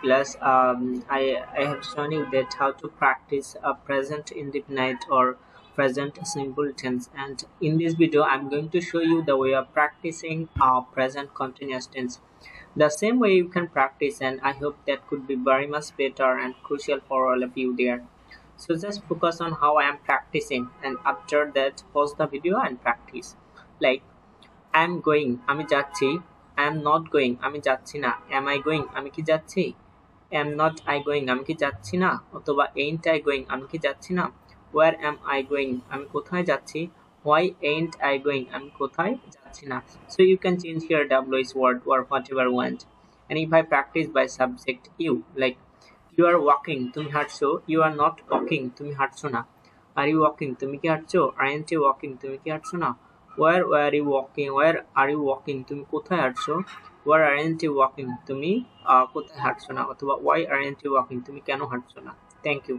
class, I have shown you that how to practice a present indefinite or present simple tense, and in this video I'm going to show you the way of practicing present continuous tense. The same way you can practice, and I hope that could be very much better and crucial for all of you there. So just focus on how I am practicing, and after that pause the video and practice. Like, I am going, আমি যাচ্ছি. I am not going, আমি যাচ্ছি না. Am I going, আমি কি যাচ্ছি. Am not I going, আমি কি যাচ্ছি না. অথবা ain't I going, আমি কি যাচ্ছি না. Where am I going, আমি কোথায় যাচ্ছি. Why ain't I going, আমি কোথায় যাচ্ছি না. So you can change here WH word or whatever you want. And if I practice by subject you, like you are walking, তুমি হাঁটছো. You are not walking, তুমি হাঁটছো না. Are you walking, তুমি কি হাঁটছো. Aren't you walking, তুমি কি হাঁটছো না. Where were you walking, where are you walking, তুমি কোথায় হাঁটছো. Where aren't you walking, তুমি কোথায় হাঁটছো না. অথবা why aren't you walking, তুমি কেন হাঁটছো না. Thank you.